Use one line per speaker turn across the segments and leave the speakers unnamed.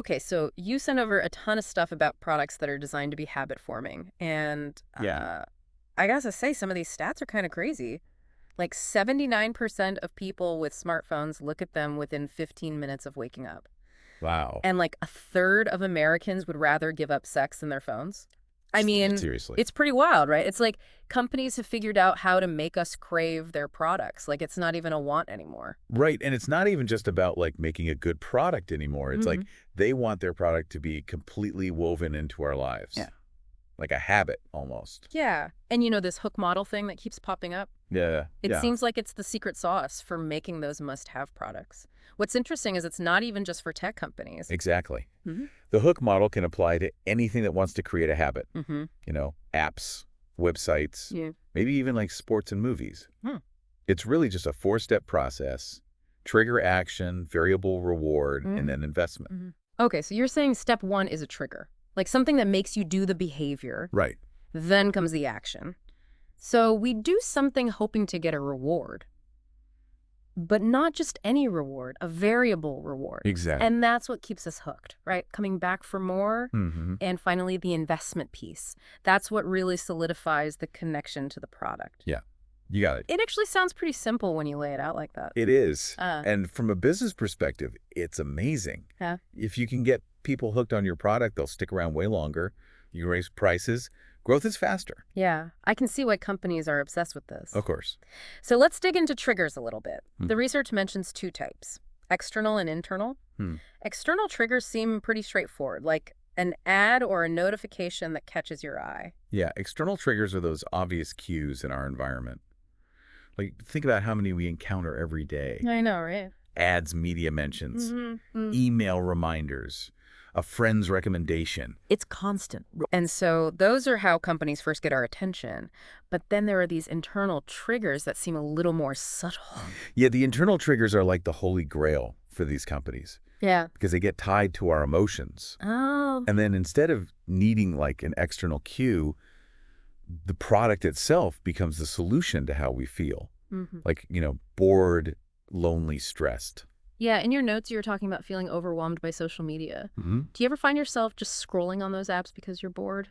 Okay, so you sent over a ton of stuff about products that are designed to be habit forming. And
Yeah.
I gotta say, some of these stats are kind of crazy. Like 79% of people with smartphones look at them within 15 minutes of waking up.
Wow.
And like a third of Americans would rather give up sex than their phones. I mean,
Seriously.
it's pretty wild, right? It's like companies have figured out how to make us crave their products. Like it's not even a want anymore.
Right. And it's not even just about like making a good product anymore. It's like
Hmm.
they want their product to be completely woven into our lives.
Yeah.
Like a habit almost.
Yeah. And you know, this hook model thing that keeps popping up?
Yeah.
It
Yeah.
seems like it's the secret sauce for making those must-have products. What's interesting is it's not even just for tech companies.
Exactly.
Mm-hmm.
The hook model can apply to anything that wants to create a habit.
Mm-hmm.
Apps, websites,
Yeah.
maybe even like sports and movies.
Hmm.
It's really just a four-step process: trigger action, variable reward, and then investment.
Mm-hmm. Okay, so you're saying step one is a trigger, like something that makes you do the behavior.
Right.
Then comes the action. So we do something hoping to get a reward, but not just any reward, a variable reward.
Exactly.
And that's what keeps us hooked, right? Coming back for more.
Mm-hmm.
And finally, the investment piece. That's what really solidifies the connection to the product.
Yeah. You got it.
It actually sounds pretty simple when you lay it out like that.
It is.
Uh.
And from a business perspective, it's amazing.
Yeah.
If you can get people hooked on your product, they'll stick around way longer. You can raise prices. Growth is faster.
Yeah, I can see why companies are obsessed with this.
Of course.
So let's dig into triggers a little bit. The research mentions two types, external and internal. External triggers seem pretty straightforward, like an ad or a notification that catches your eye.
Yeah, external triggers are those obvious cues in our environment. Like, think about how many we encounter every day.
I know, right?
Ads, media mentions,
Mm-hmm.
email reminders, a friend's recommendation.
It's constant. And so those are how companies first get our attention. But then there are these internal triggers that seem a little more subtle.
Yeah, the internal triggers are like the holy grail for these companies
Yeah.
because they get tied to our emotions.
Oh.
And then instead of needing like an external cue, the product itself becomes the solution to how we feel.
Mm-hmm.
Like, bored, lonely, stressed.
Yeah, in your notes, you were talking about feeling overwhelmed by social media.
Mm-hmm.
Do you ever find yourself just scrolling on those apps because you're bored?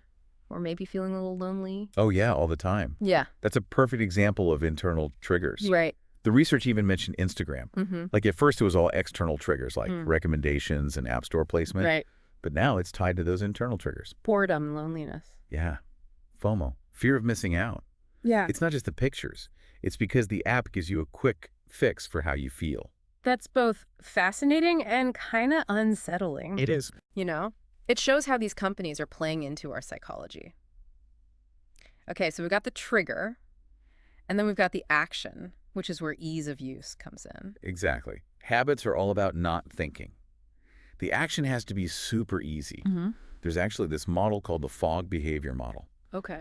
Or maybe feeling a little lonely?
Oh, yeah, all the time.
Yeah.
That's a perfect example of internal triggers.
Right.
The research even mentioned Instagram.
Mm-hmm.
Like at first it was all external triggers like recommendations and app store placement.
Right.
But now it's tied to those internal triggers.
Boredom, loneliness.
Yeah. FOMO, fear of missing out.
Yeah.
It's not just the pictures. It's because the app gives you a quick fix for how you feel.
That's both fascinating and kind of unsettling.
It is.
It shows how these companies are playing into our psychology. Okay, so we've got the trigger, and then we've got the action, which is where ease of use comes in.
Exactly. Habits are all about not thinking. The action has to be super easy.
Mm-hmm.
There's actually this model called the fog behavior model.
Okay.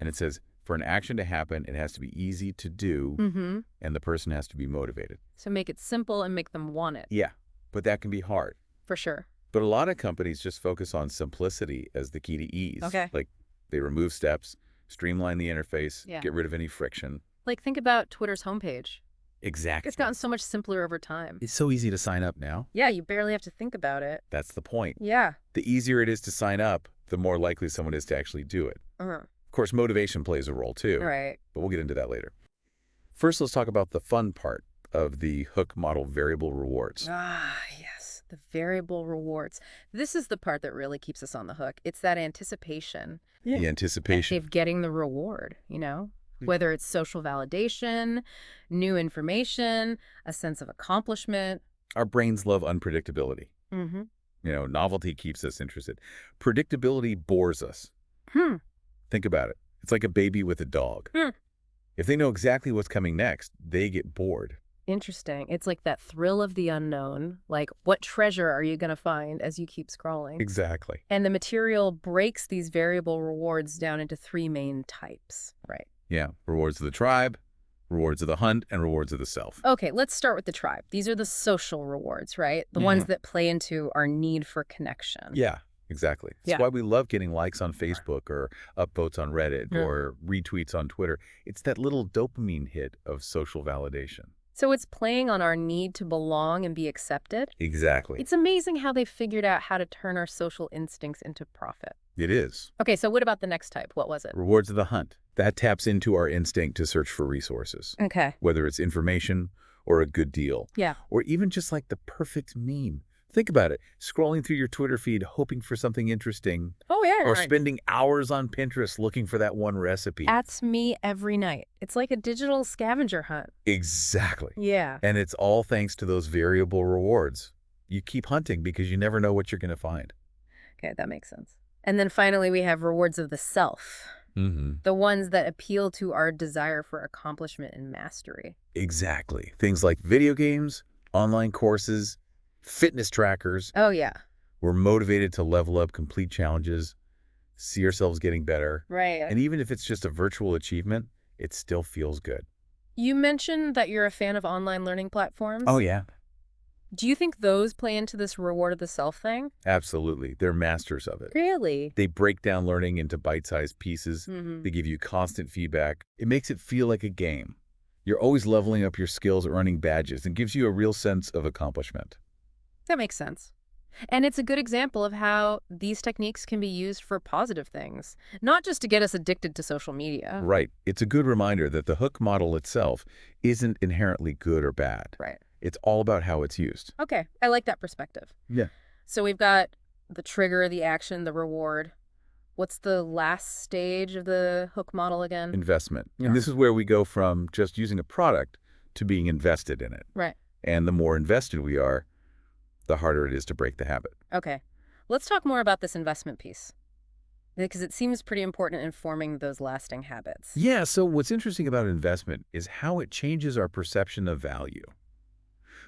And it says for an action to happen, it has to be easy to do,
Mm-hmm.
and the person has to be motivated.
So make it simple and make them want it.
Yeah, but that can be hard.
For sure.
But a lot of companies just focus on simplicity as the key to ease.
Okay.
Like they remove steps, streamline the interface,
Yeah.
get rid of any friction.
Like, think about Twitter's homepage.
Exactly.
It's gotten so much simpler over time.
It's so easy to sign up now.
Yeah, you barely have to think about it.
That's the point.
Yeah.
The easier it is to sign up, the more likely someone is to actually do it.
Uh-huh.
Of course, motivation plays a role too.
Right.
But we'll get into that later. First, let's talk about the fun part of the hook model variable rewards.
Ah, yes. The variable rewards. This is the part that really keeps us on the hook. It's that anticipation.
The anticipation.
Of getting the reward, whether it's social validation, new information, a sense of accomplishment.
Our brains love unpredictability.
Mm-hmm.
Novelty keeps us interested. Predictability bores us. Think about it. It's like a baby with a dog. If they know exactly what's coming next, they get bored.
Interesting. It's like that thrill of the unknown. Like, what treasure are you going to find as you keep scrolling?
Exactly.
And the material breaks these variable rewards down into three main types, right?
Yeah. Rewards of the tribe, rewards of the hunt, and rewards of the self.
Okay, let's start with the tribe. These are the social rewards, right? The ones that play into our need for connection.
Yeah, exactly. That's why we love getting likes on Facebook or upvotes on Reddit or retweets on Twitter. It's that little dopamine hit of social validation.
So it's playing on our need to belong and be accepted?
Exactly.
It's amazing how they figured out how to turn our social instincts into profit.
It is.
Okay, so what about the next type? What was it?
Rewards of the hunt. That taps into our instinct to search for resources,
Okay.
whether it's information or a good deal,
Yeah.
or even just like the perfect meme. Think about it. Scrolling through your Twitter feed, hoping for something interesting,
Oh, yeah.
or
Right.
spending hours on Pinterest looking for that one recipe.
That's me every night. It's like a digital scavenger hunt.
Exactly.
Yeah.
And it's all thanks to those variable rewards. You keep hunting because you never know what you're going to find.
Okay, that makes sense. And then finally, we have rewards of the self. The ones that appeal to our desire for accomplishment and mastery.
Exactly. Things like video games, online courses, fitness trackers.
Oh, yeah.
We're motivated to level up, complete challenges, see ourselves getting better.
Right.
And even if it's just a virtual achievement, it still feels good.
You mentioned that you're a fan of online learning platforms.
Oh, yeah.
Do you think those play into this reward of the self thing?
Absolutely. They're masters of it.
Really?
They break down learning into bite-sized pieces. They give you constant feedback. It makes it feel like a game. You're always leveling up your skills or earning badges and gives you a real sense of accomplishment.
That makes sense. And it's a good example of how these techniques can be used for positive things, not just to get us addicted to social media.
Right. It's a good reminder that the hook model itself isn't inherently good or bad.
Right.
It's all about how it's used.
Okay, I like that perspective.
Yeah.
So we've got the trigger, the action, the reward. What's the last stage of the hook model again?
Investment.
Yeah.
And this is where we go from just using a product to being invested in it.
Right.
And the more invested we are, the harder it is to break the habit.
Okay. Let's talk more about this investment piece, because it seems pretty important in forming those lasting habits.
Yeah, so what's interesting about investment is how it changes our perception of value.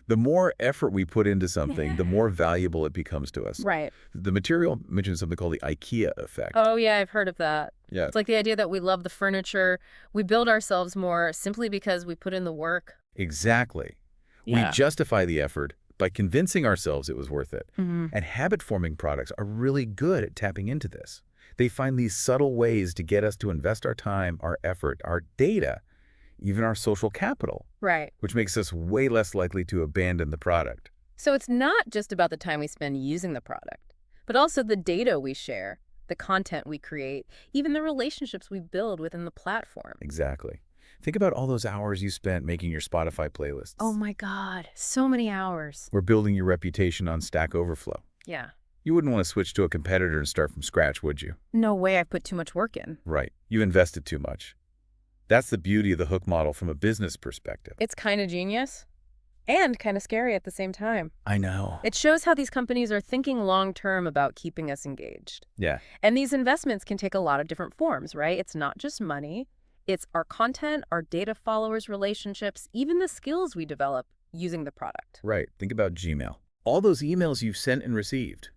The more effort we put into something, the more valuable it becomes to us.
Right.
The material mentions something called the IKEA effect.
Oh, yeah, I've heard of that.
Yeah.
It's like the idea that we love the furniture. We build ourselves more simply because we put in the work.
Exactly.
Yeah.
We justify the effort by convincing ourselves it was worth it.
Mm-hmm.
And habit-forming products are really good at tapping into this. They find these subtle ways to get us to invest our time, our effort, our data, even our social capital.
Right.
Which makes us way less likely to abandon the product.
So it's not just about the time we spend using the product, but also the data we share, the content we create, even the relationships we build within the platform.
Exactly. Think about all those hours you spent making your Spotify playlists.
Oh my God, so many hours.
Or building your reputation on Stack Overflow.
Yeah.
You wouldn't want to switch to a competitor and start from scratch, would you?
No way, I put too much work in.
Right. You invested too much. That's the beauty of the hook model from a business perspective.
It's kind of genius and kind of scary at the same time.
I know.
It shows how these companies are thinking long-term about keeping us engaged.
Yeah.
And these investments can take a lot of different forms, right? It's not just money. It's our content, our data followers, relationships, even the skills we develop using the product.
Right. Think about Gmail. All those emails you've sent and received,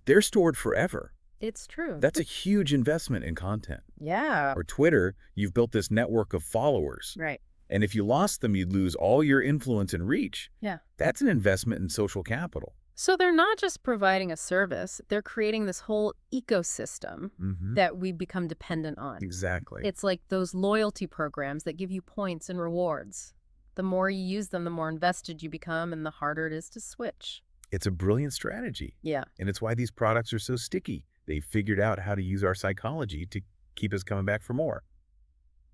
they're stored forever.
It's true.
That's a huge investment in content.
Yeah.
Or Twitter, you've built this network of followers.
Right.
And if you lost them, you'd lose all your influence and reach.
Yeah.
That's an investment in social capital.
So they're not just providing a service, they're creating this whole ecosystem that we become dependent on.
Exactly.
It's like those loyalty programs that give you points and rewards. The more you use them, the more invested you become and the harder it is to switch.
It's a brilliant strategy.
Yeah.
And it's why these products are so sticky. They figured out how to use our psychology to keep us coming back for more.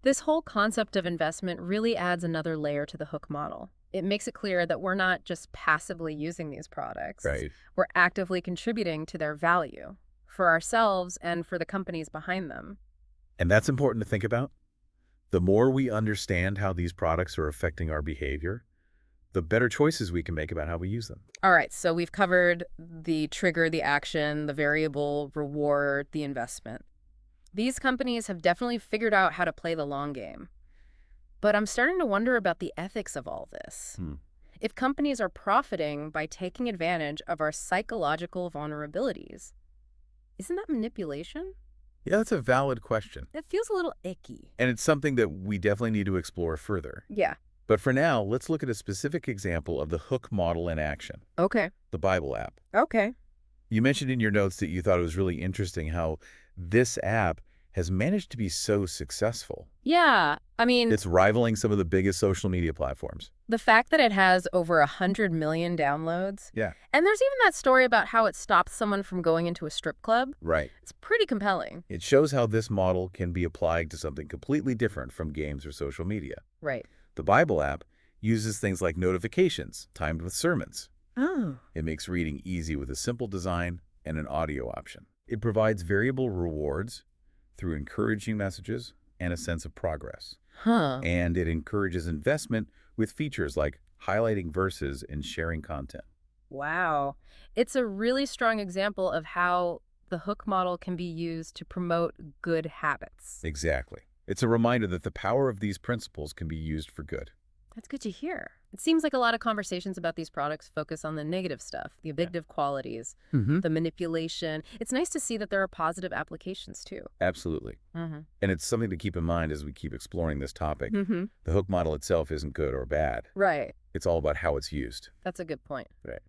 This whole concept of investment really adds another layer to the hook model. It makes it clear that we're not just passively using these products.
Right.
We're actively contributing to their value for ourselves and for the companies behind them.
And that's important to think about. The more we understand how these products are affecting our behavior, the better choices we can make about how we use them.
All right, so we've covered the trigger, the action, the variable, reward, the investment. These companies have definitely figured out how to play the long game. But I'm starting to wonder about the ethics of all this. If companies are profiting by taking advantage of our psychological vulnerabilities, isn't that manipulation?
Yeah, that's a valid question.
It feels a little icky.
And it's something that we definitely need to explore further.
Yeah.
But for now, let's look at a specific example of the hook model in action.
Okay.
The Bible app.
Okay.
You mentioned in your notes that you thought it was really interesting how this app has managed to be so successful.
Yeah, I mean,
It's rivaling some of the biggest social media platforms.
the fact that it has over 100 million downloads.
Yeah.
And there's even that story about how it stopped someone from going into a strip club.
Right.
It's pretty compelling.
It shows how this model can be applied to something completely different from games or social media.
Right.
The Bible app uses things like notifications timed with sermons.
Oh.
It makes reading easy with a simple design and an audio option. It provides variable rewards through encouraging messages and a sense of progress.
Huh.
And it encourages investment with features like highlighting verses and sharing content.
Wow. It's a really strong example of how the hook model can be used to promote good habits.
Exactly. It's a reminder that the power of these principles can be used for good.
That's good to hear. It seems like a lot of conversations about these products focus on the negative stuff, the addictive qualities, the manipulation. It's nice to see that there are positive applications too.
Absolutely. And it's something to keep in mind as we keep exploring this topic. The hook model itself isn't good or bad.
Right.
It's all about how it's used.
That's a good point.
Right.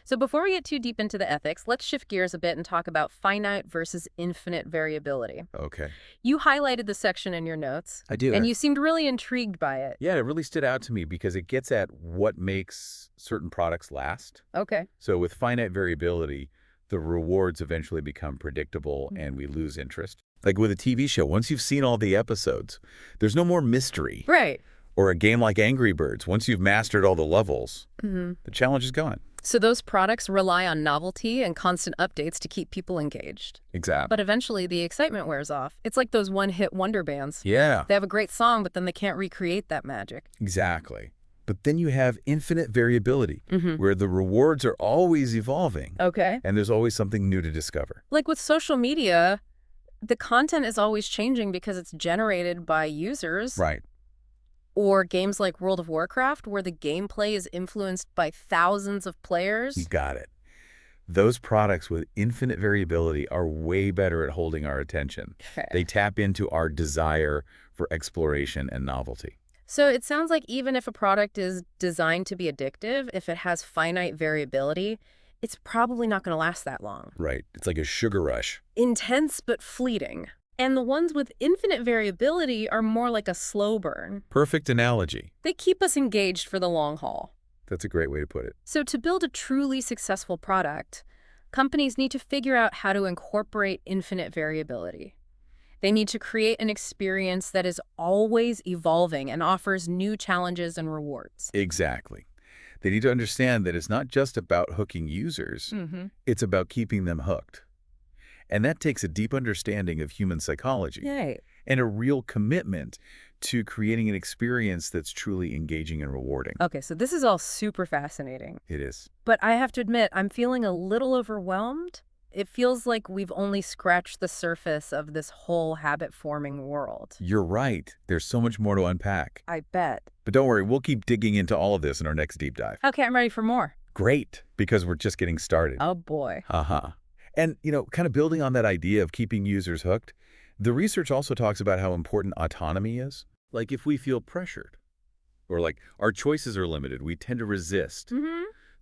So before we get too deep into the ethics, let's shift gears a bit and talk about finite versus infinite variability.
Okay.
You highlighted the section in your notes.
I do.
And you seemed really intrigued by it.
Yeah, it really stood out to me because it gets at what makes certain products last.
Okay.
So with finite variability, the rewards eventually become predictable and we lose interest. Like with a TV show, once you've seen all the episodes, there's no more mystery.
Right.
Or a game like Angry Birds, once you've mastered all the levels, the challenge is gone.
So those products rely on novelty and constant updates to keep people engaged.
Exactly.
But eventually the excitement wears off. It's like those one-hit wonder bands.
Yeah.
They have a great song, but then they can't recreate that magic.
Exactly. But then you have infinite variability, where the rewards are always evolving.
Okay.
And there's always something new to discover.
Like with social media, the content is always changing because it's generated by users.
Right.
Or games like World of Warcraft, where the gameplay is influenced by thousands of players.
You got it. Those products with infinite variability are way better at holding our attention.
Okay.
They tap into our desire for exploration and novelty.
So it sounds like even if a product is designed to be addictive, if it has finite variability, it's probably not going to last that long.
Right. It's like a sugar rush.
Intense but fleeting. And the ones with infinite variability are more like a slow burn.
Perfect analogy.
They keep us engaged for the long haul.
That's a great way to put it.
So to build a truly successful product, companies need to figure out how to incorporate infinite variability. They need to create an experience that is always evolving and offers new challenges and rewards.
Exactly. They need to understand that it's not just about hooking users. It's about keeping them hooked. And that takes a deep understanding of human psychology
Yay.
and a real commitment to creating an experience that's truly engaging and rewarding.
Okay, so this is all super fascinating.
It is.
But I have to admit, I'm feeling a little overwhelmed. It feels like we've only scratched the surface of this whole habit-forming world.
You're right. There's so much more to unpack.
I bet.
But don't worry, we'll keep digging into all of this in our next deep dive.
Okay, I'm ready for more.
Great, because we're just getting started.
Oh, boy.
And, kind of building on that idea of keeping users hooked, the research also talks about how important autonomy is. Like if we feel pressured or like our choices are limited, we tend to resist.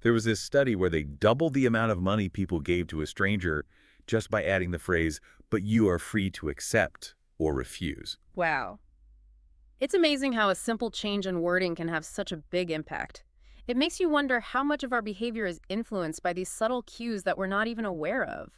There was this study where they doubled the amount of money people gave to a stranger just by adding the phrase, "but you are free to accept or refuse."
Wow. It's amazing how a simple change in wording can have such a big impact. It makes you wonder how much of our behavior is influenced by these subtle cues that we're not even aware of.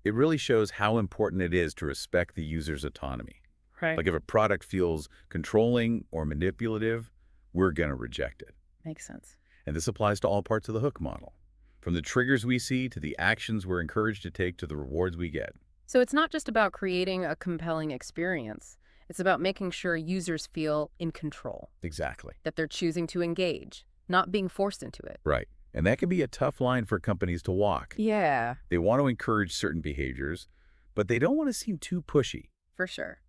It really shows how important it is to respect the user's autonomy.
Right.
Like if a product feels controlling or manipulative, we're going to reject it.
Makes sense.
And this applies to all parts of the hook model, from the triggers we see to the actions we're encouraged to take to the rewards we get.
So it's not just about creating a compelling experience. It's about making sure users feel in control.
Exactly.
That they're choosing to engage, not being forced into it.
Right. And that can be a tough line for companies to walk.
Yeah.
They want to encourage certain behaviors, but they don't want to seem too pushy.
For sure.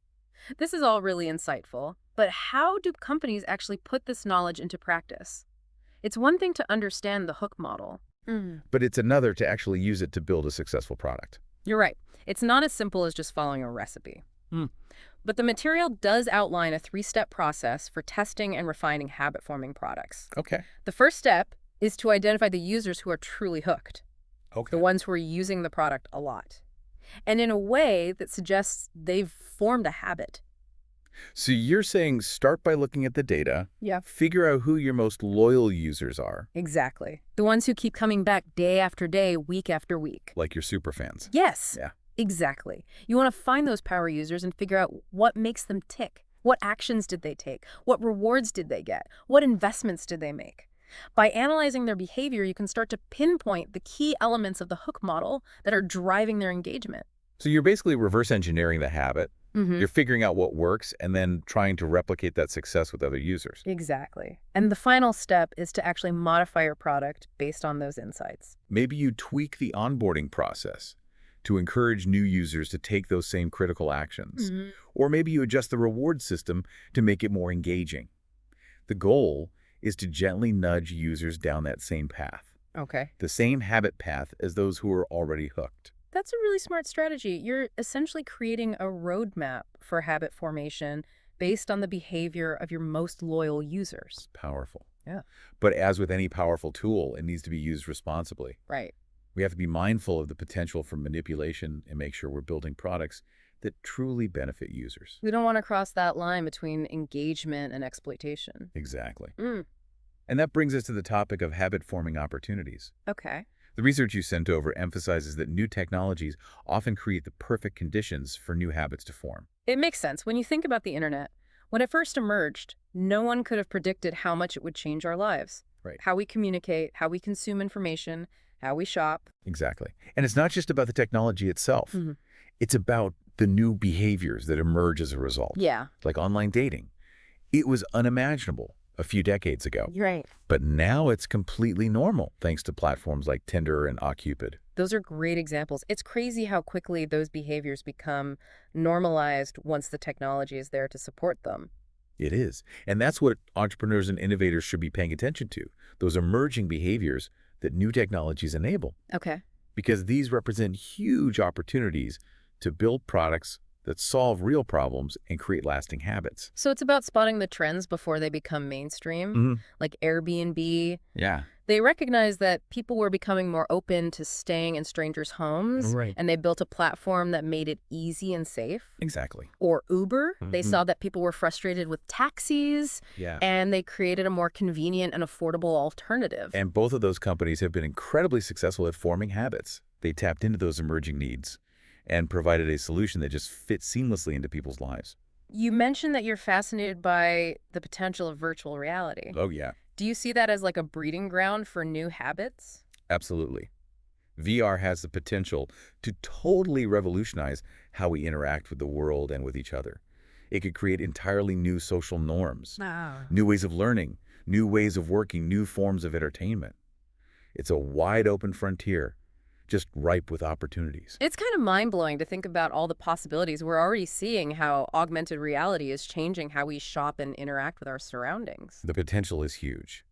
This is all really insightful, but how do companies actually put this knowledge into practice? It's one thing to understand the hook model.
But it's another to actually use it to build a successful product.
You're right. It's not as simple as just following a recipe. But the material does outline a 3-step process for testing and refining habit-forming products.
Okay.
The first step is to identify the users who are truly hooked,
Okay.
the ones who are using the product a lot. and in a way that suggests they've formed a habit.
So you're saying start by looking at the data,
Yeah.
figure out who your most loyal users are,
Exactly. The ones who keep coming back day after day, week after week.
like your superfans.
Yes.
Yeah.
Exactly. You want to find those power users and figure out what makes them tick. What actions did they take? What rewards did they get? What investments did they make? By analyzing their behavior, you can start to pinpoint the key elements of the hook model that are driving their engagement.
So you're basically reverse engineering the habit. You're figuring out what works and then trying to replicate that success with other users.
Exactly. And the final step is to actually modify your product based on those insights.
Maybe you tweak the onboarding process to encourage new users to take those same critical actions. Or maybe you adjust the reward system to make it more engaging. The goal is to gently nudge users down that same path,
Okay.
the same habit path as those who are already hooked.
That's a really smart strategy. You're essentially creating a roadmap for habit formation based on the behavior of your most loyal users.
Powerful.
Yeah.
But as with any powerful tool, it needs to be used responsibly.
Right.
We have to be mindful of the potential for manipulation and make sure we're building products that truly benefit users.
We don't want to cross that line between engagement and exploitation.
Exactly.
Mm.
And that brings us to the topic of habit-forming opportunities.
Okay.
The research you sent over emphasizes that new technologies often create the perfect conditions for new habits to form.
It makes sense. When you think about the internet, when it first emerged, no one could have predicted how much it would change our lives.
Right.
How we communicate, how we consume information, how we shop.
Exactly. And it's not just about the technology itself. It's about the new behaviors that emerge as a result.
Yeah.
Like online dating. It was unimaginable a few decades ago.
Right.
But now it's completely normal thanks to platforms like Tinder and OkCupid.
Those are great examples. It's crazy how quickly those behaviors become normalized once the technology is there to support them.
It is. And that's what entrepreneurs and innovators should be paying attention to, those emerging behaviors that new technologies enable.
Okay.
Because these represent huge opportunities to build products that solve real problems and create lasting habits.
So it's about spotting the trends before they become mainstream, like Airbnb.
Yeah.
They recognized that people were becoming more open to staying in strangers' homes,
Right.
and they built a platform that made it easy and safe.
Exactly.
Or Uber, they saw that people were frustrated with taxis,
Yeah.
and they created a more convenient and affordable alternative.
And both of those companies have been incredibly successful at forming habits. They tapped into those emerging needs and provided a solution that just fits seamlessly into people's lives.
You mentioned that you're fascinated by the potential of virtual reality.
Oh, yeah.
Do you see that as like a breeding ground for new habits?
Absolutely. VR has the potential to totally revolutionize how we interact with the world and with each other. It could create entirely new social norms, new ways of learning, new ways of working, new forms of entertainment. It's a wide open frontier, just ripe with opportunities.
It's kind of mind-blowing to think about all the possibilities. We're already seeing how augmented reality is changing how we shop and interact with our surroundings.
The potential is huge.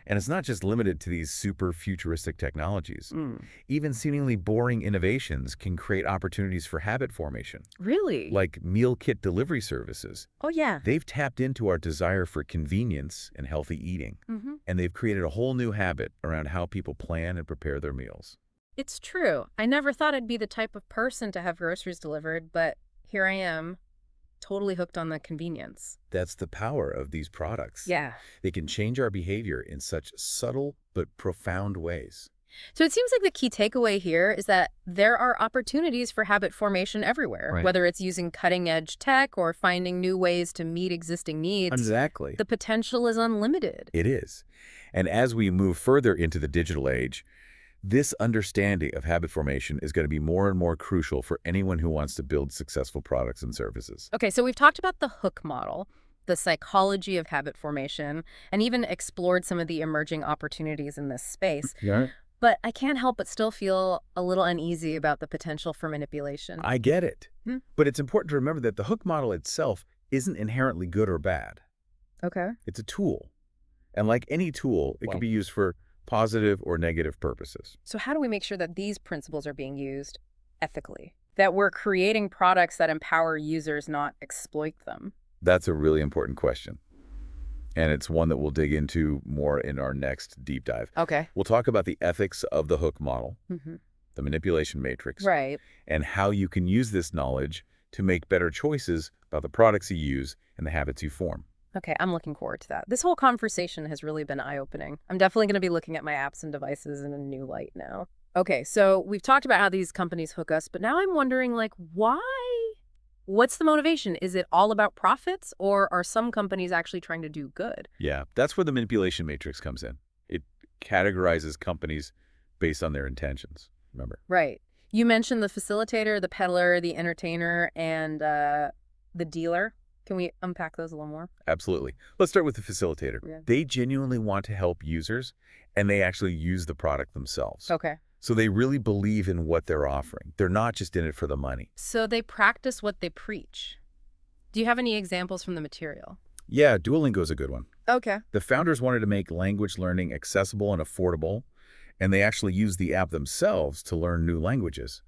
And it's not just limited to these super futuristic technologies. Even seemingly boring innovations can create opportunities for habit formation.
Really?
Like meal kit delivery services.
Oh, yeah.
They've tapped into our desire for convenience and healthy eating. And they've created a whole new habit around how people plan and prepare their meals.
It's true. I never thought I'd be the type of person to have groceries delivered, but here I am, totally hooked on the convenience.
That's the power of these products.
Yeah.
They can change our behavior in such subtle but profound ways.
So it seems like the key takeaway here is that there are opportunities for habit formation everywhere,
Right.
whether it's using cutting-edge tech or finding new ways to meet existing needs.
Exactly.
The potential is unlimited.
It is. And as we move further into the digital age, this understanding of habit formation is going to be more and more crucial for anyone who wants to build successful products and services.
Okay, so we've talked about the hook model, the psychology of habit formation, and even explored some of the emerging opportunities in this space.
Yeah.
But I can't help but still feel a little uneasy about the potential for manipulation.
I get it. But it's important to remember that the hook model itself isn't inherently good or bad.
Okay.
It's a tool. And like any tool, it can be used for positive or negative purposes.
So how do we make sure that these principles are being used ethically? That we're creating products that empower users, not exploit them?
That's a really important question. And it's one that we'll dig into more in our next deep dive.
Okay.
We'll talk about the ethics of the hook model, the manipulation matrix,
Right.
and how you can use this knowledge to make better choices about the products you use and the habits you form.
Okay, I'm looking forward to that. This whole conversation has really been eye-opening. I'm definitely going to be looking at my apps and devices in a new light now. Okay, so we've talked about how these companies hook us, but now I'm wondering, like, why? What's the motivation? Is it all about profits, or are some companies actually trying to do good?
Yeah, that's where the manipulation matrix comes in. It categorizes companies based on their intentions, remember?
Right. You mentioned the facilitator, the peddler, the entertainer, and the dealer. Can we unpack those a little more?
Absolutely. Let's start with the facilitator.
Yeah.
They genuinely want to help users, and they actually use the product themselves.
Okay.
So they really believe in what they're offering. They're not just in it for the money.
So they practice what they preach. Do you have any examples from the material?
Yeah, Duolingo is a good one.
Okay.
The founders wanted to make language learning accessible and affordable, and they actually used the app themselves to learn new languages.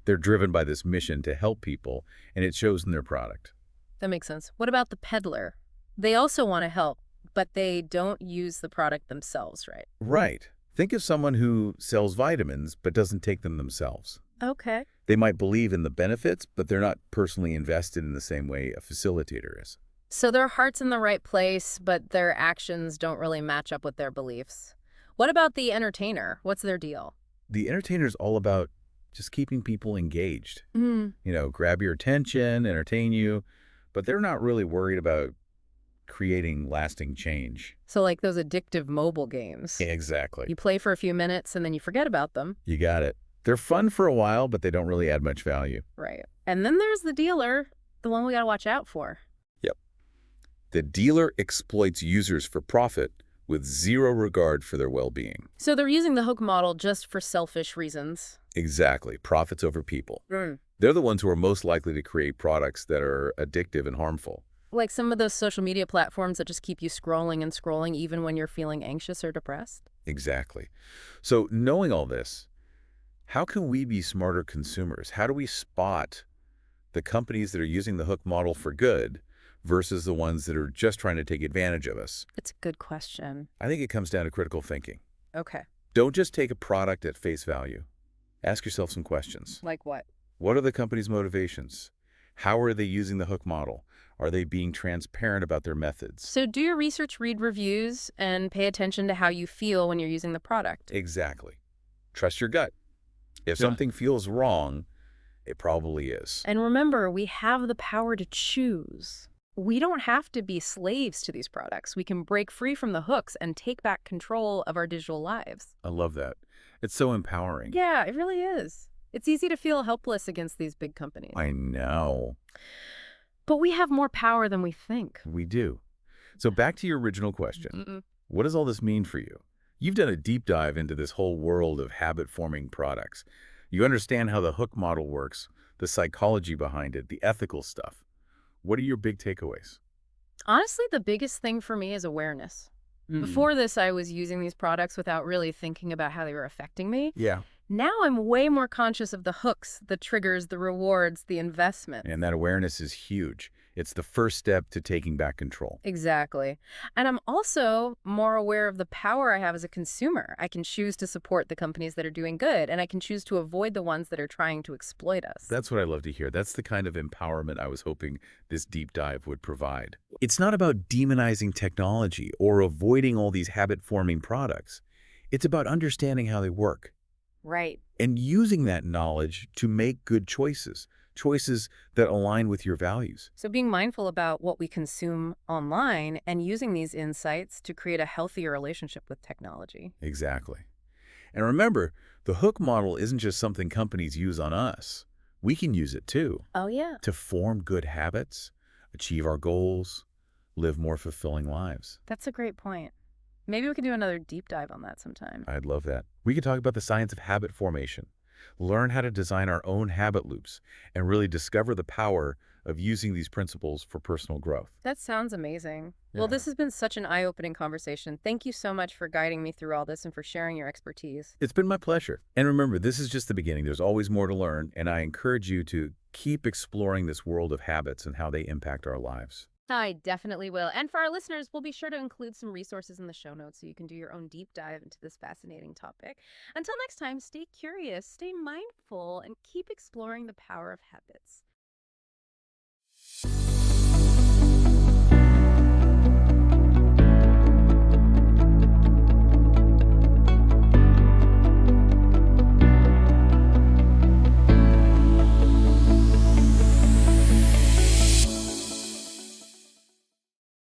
They're driven by this mission to help people, and it shows in their product.
That makes sense. What about the peddler? They also want to help, but they don't use the product themselves, right?
Right. Think of someone who sells vitamins but doesn't take them themselves.
Okay.
They might believe in the benefits, but they're not personally invested in the same way a facilitator is.
So their heart's in the right place, but their actions don't really match up with their beliefs. What about the entertainer? What's their deal?
The entertainer's all about just keeping people engaged.
Mm.
Grab your attention, entertain you, but they're not really worried about creating lasting change.
So like those addictive mobile games.
Exactly.
You play for a few minutes and then you forget about them.
You got it. They're fun for a while, but they don't really add much value.
Right. And then there's the dealer, the one we got to watch out for.
Yep. The dealer exploits users for profit with zero regard for their well-being.
So they're using the hook model just for selfish reasons.
Exactly. Profits over people.
Mm.
They're the ones who are most likely to create products that are addictive and harmful.
Like some of those social media platforms that just keep you scrolling and scrolling even when you're feeling anxious or depressed.
Exactly. So knowing all this, how can we be smarter consumers? How do we spot the companies that are using the hook model for good versus the ones that are just trying to take advantage of us?
It's a good question.
I think it comes down to critical thinking.
Okay.
Don't just take a product at face value. Ask yourself some questions.
Like what?
What are the company's motivations? How are they using the hook model? Are they being transparent about their methods?
So do your research, read reviews, and pay attention to how you feel when you're using the product.
Exactly. Trust your gut. If
Yeah.
something feels wrong, it probably is.
And remember, we have the power to choose. We don't have to be slaves to these products. We can break free from the hooks and take back control of our digital lives.
I love that. It's so empowering.
Yeah, it really is. It's easy to feel helpless against these big companies.
I know.
But we have more power than we think.
We do. So back to your original question.
Mm-mm.
What does all this mean for you? You've done a deep dive into this whole world of habit-forming products. You understand how the hook model works, the psychology behind it, the ethical stuff. What are your big takeaways?
Honestly, the biggest thing for me is awareness.
Hmm.
Before this, I was using these products without really thinking about how they were affecting me.
Yeah.
Now I'm way more conscious of the hooks, the triggers, the rewards, the investment.
And that awareness is huge. It's the first step to taking back control.
Exactly. And I'm also more aware of the power I have as a consumer. I can choose to support the companies that are doing good, and I can choose to avoid the ones that are trying to exploit us.
That's what I love to hear. That's the kind of empowerment I was hoping this deep dive would provide. It's not about demonizing technology or avoiding all these habit-forming products. It's about understanding how they work
Right.
and using that knowledge to make good choices, choices that align with your values.
So being mindful about what we consume online and using these insights to create a healthier relationship with technology.
Exactly. And remember, the hook model isn't just something companies use on us. We can use it too
Oh, yeah.
to form good habits, achieve our goals, live more fulfilling lives.
That's a great point. Maybe we could do another deep dive on that sometime.
I'd love that. We could talk about the science of habit formation, learn how to design our own habit loops, and really discover the power of using these principles for personal growth.
That sounds amazing. Well,
Yeah.
this has been such an eye-opening conversation. Thank you so much for guiding me through all this and for sharing your expertise.
It's been my pleasure. And remember, this is just the beginning. There's always more to learn, and I encourage you to keep exploring this world of habits and how they impact our lives.
I definitely will. And for our listeners, we'll be sure to include some resources in the show notes so you can do your own deep dive into this fascinating topic. Until next time, stay curious, stay mindful, and keep exploring the power of habits.